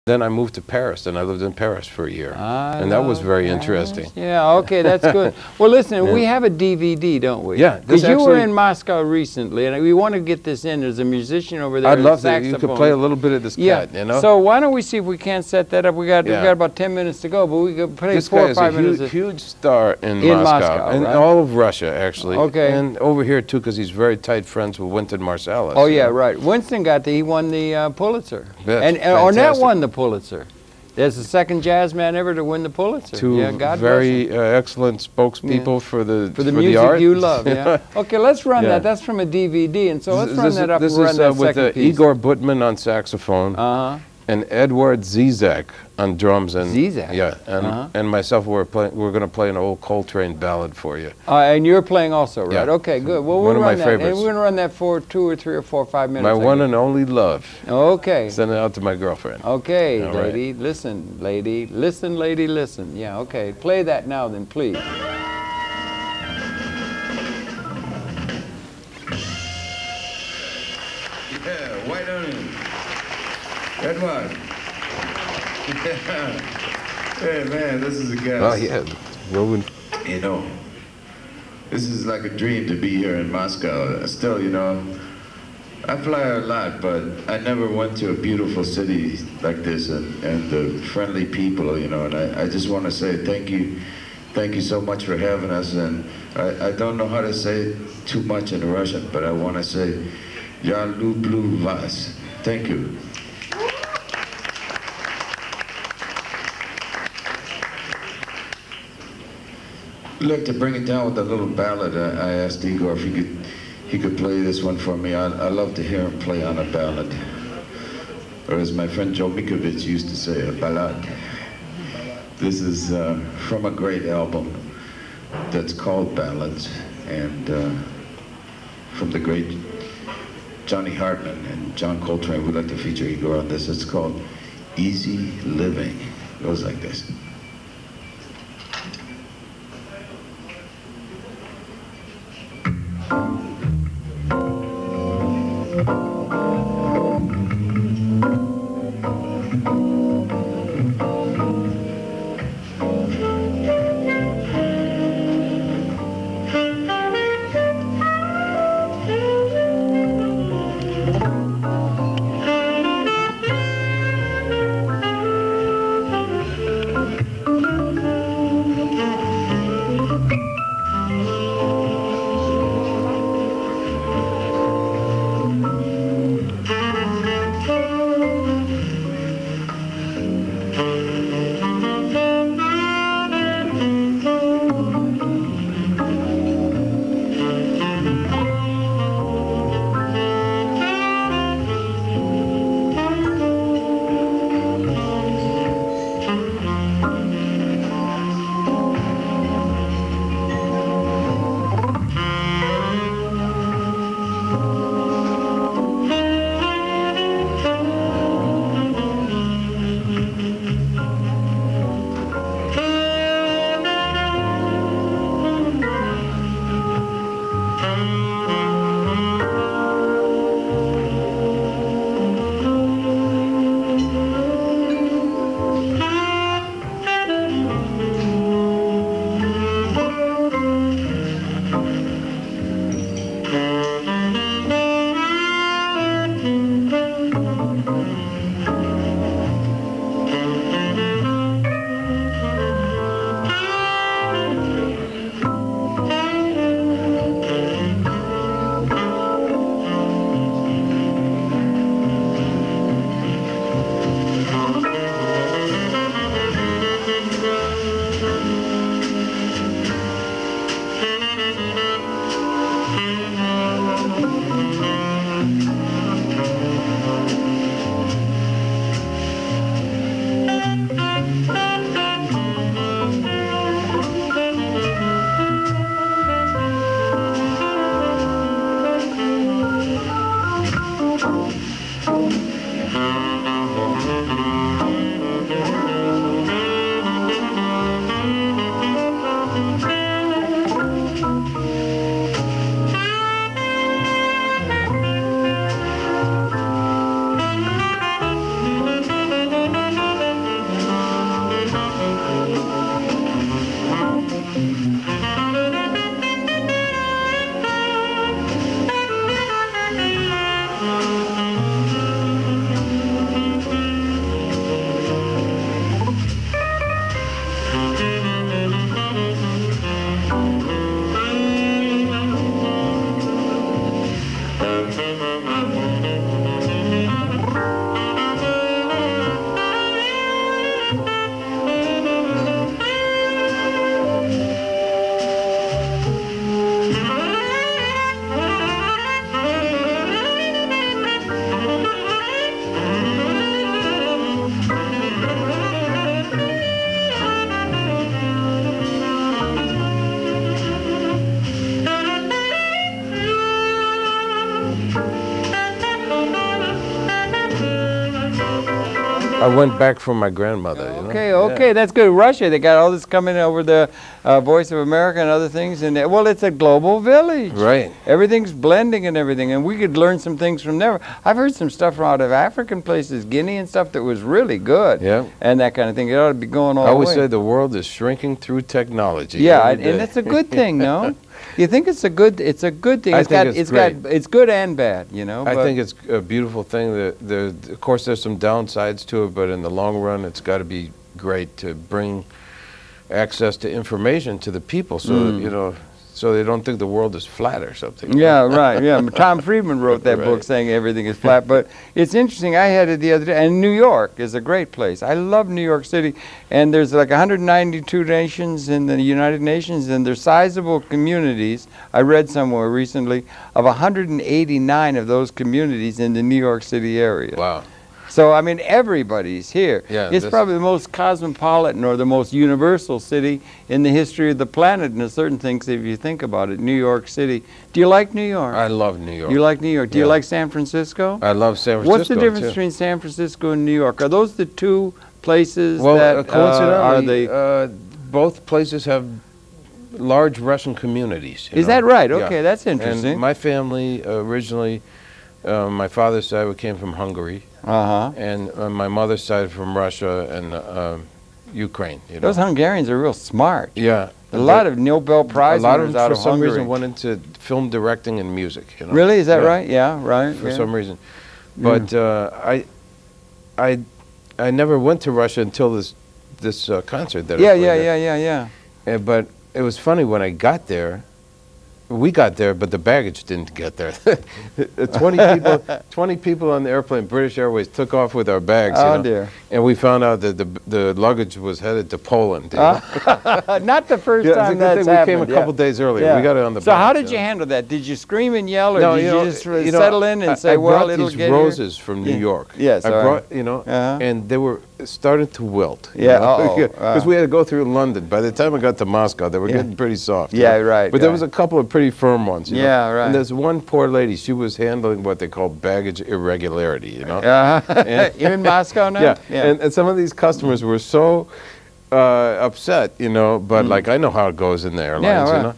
Then I moved to Paris, and I lived in Paris for a year. And that was very interesting. Yeah, okay, that's good. Well, listen, we have a DVD, don't we? Yeah. Because you were in Moscow recently, and we want to get this in. There's a musician over there. I'd love that. You could play a little bit of this cat, you know? So why don't we see if we can't set that up? We got about 10 minutes to go, but we could play this 4 guy or 5 minutes. This huge star in Moscow. And right? all of Russia, actually. Okay. And over here, too, because he's very tight friends with Wynton Marsalis. Oh, yeah, right. Winston he won the Pulitzer. That's and Ornette won the Pulitzer. There's the second jazz man ever to win the Pulitzer. Two very excellent spokespeople for the music art. you love. Yeah. Okay, let's run that. That's from a DVD, and so let's run that up. This is with Igor Butman on saxophone, and Edward Zizek on drums, and and myself. We're going to play an old Coltrane ballad for you. And you're playing also, right? Yeah. Okay, good. Well, we'll run that. And we're going to run that for 2 or 3 or 4 or 5 minutes. My one and only love. Okay. Send it out to my girlfriend. Okay, lady, listen, lady, listen, lady, listen. Yeah, okay. Play that now, then, please. Yeah, white onion. Edward. Yeah. Hey, man, this is a guy. Oh, yeah. Rowan. You know, this is like a dream to be here in Moscow. Still, you know, I fly a lot, but I never went to a beautiful city like this and the friendly people, you know, and I just want to say thank you. Thank you so much for having us. And I don't know how to say too much in Russian, but I want to say, Я люблю вас. Thank you. I'd like to bring it down with a little ballad. I asked Igor if he could play this one for me. I love to hear him play on a ballad. Or as my friend Joe Mikovich used to say, a ballad. This is from a great album that's called Ballads, and from the great Johnny Hartman and John Coltrane. We'd like to feature Igor on this. It's called Easy Living. It goes like this. I went back from my grandmother. You know? Okay, Yeah. that's good. Russia, they got all this coming over the Voice of America and other things, and well, it's a global village. Right. Everything's blending and everything, and we could learn some things from there. I've heard some stuff out of African places, Guinea and stuff, that was really good. Yeah. And that kind of thing. It ought to be going all I the always way. say the world is shrinking through technology. Yeah, every and day. it's a good thing, no? You think it's a good thing? It's good and bad, you know. I think it's a beautiful thing. Of course, there's some downsides to it, but in the long run, it's got to be great to bring access to information to the people, so that, you know, so they don't think the world is flat or something. Yeah, right. Yeah, Tom Friedman wrote that book saying everything is flat. But it's interesting. I had it the other day, and New York is a great place. I love New York City, and there's like 192 nations in the United Nations, and there's sizable communities. I read somewhere recently of 189 of those communities in the New York City area. Wow. So, I mean, everybody's here. Yeah, it's probably the most cosmopolitan or the most universal city in the history of the planet, and certain things, if you think about it. New York City. Do you like New York? I love New York. You like New York. Do you like San Francisco? I love San Francisco. What's the difference between San Francisco and New York? Are those the two places well, that coincidentally, are they? both places have large Russian communities. Is that right? Okay, that's interesting. And my family originally, my father's side, we came from Hungary. And my mother's side from Russia and Ukraine. You know? Those Hungarians are real smart. Yeah. A lot of Nobel Prize winners out of Hungary. For some reason, went into film directing and music. You know? Really? Is that right? Yeah, right. For some reason. But I never went to Russia until this concert that I played at. But it was funny when I got there. We got there, but the baggage didn't get there. 20 people on the airplane, British Airways, took off with our bags. Oh, you know? dear. And we found out that the luggage was headed to Poland. You know? Not the first time that's we happened. came a couple days earlier. We got it on the So how did you you handle that? Did you scream and yell, or no, did you just settle in and say, well, it'll get here? I brought these roses from New York. Yes, I brought, you know, and they were starting to wilt. Yeah, because we had to go through London. By the time I got to Moscow, they were getting pretty soft. Yeah, right. But there was a couple of pretty firm ones. You know? Yeah, right. And there's one poor lady. She was handling what they call baggage irregularity. You know. You're in Moscow now. Yeah. And some of these customers were so upset, you know. But like I know how it goes in the airlines, you know.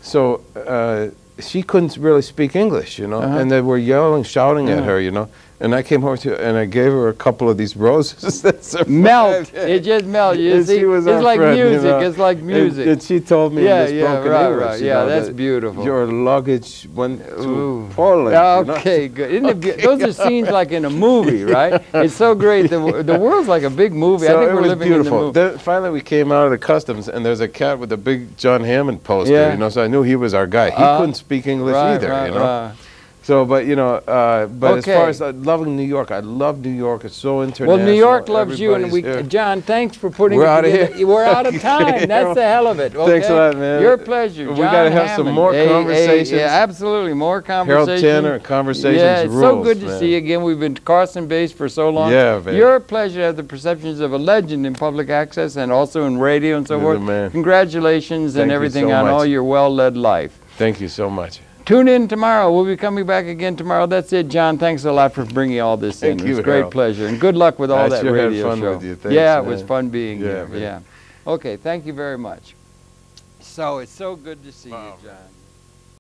So she couldn't really speak English, you know, and they were yelling, shouting at her, you know. And I came over to and I gave her a couple of these roses that survived. Melt. It just melts. You see, it's like music. You know? It's like music. And she told me in this broken English. Right. Yeah, that's beautiful. Your luggage went to Poland. Okay, good. Isn't it those are scenes like in a movie, right? It's so great. The world's like a big movie. So I think we're living beautiful. in the movie. Then finally, we came out of the customs, and there's a cat with a big Jon Hammond poster. You know, so I knew he was our guy. He couldn't speak English either. You know. So, but you know, but as far as loving New York, I love New York. It's so international. Well, New York loves you, and John, thanks for putting it together. We're out of here. We're out of time. That's the hell of it. Okay? Thanks a lot, man. Your pleasure, Jon We got to have Hammond. some more conversations. Yeah, absolutely, more conversations. Harold Tanner, conversations. Yeah, it's rules, so good to see you again. We've been Carson-based for so long. Yeah, man. Your pleasure to have the perceptions of a legend in public access and also in radio and so forth. Man. Congratulations and everything on all your well-led life. Thank you so much. Tune in tomorrow. We'll be coming back again tomorrow. That's it, John. Thanks a lot for bringing all this in. It was a great pleasure. And good luck with all that radio had fun show. with you. Thanks, it was fun being here. Man. Yeah. Okay, thank you very much. So it's so good to see you, John.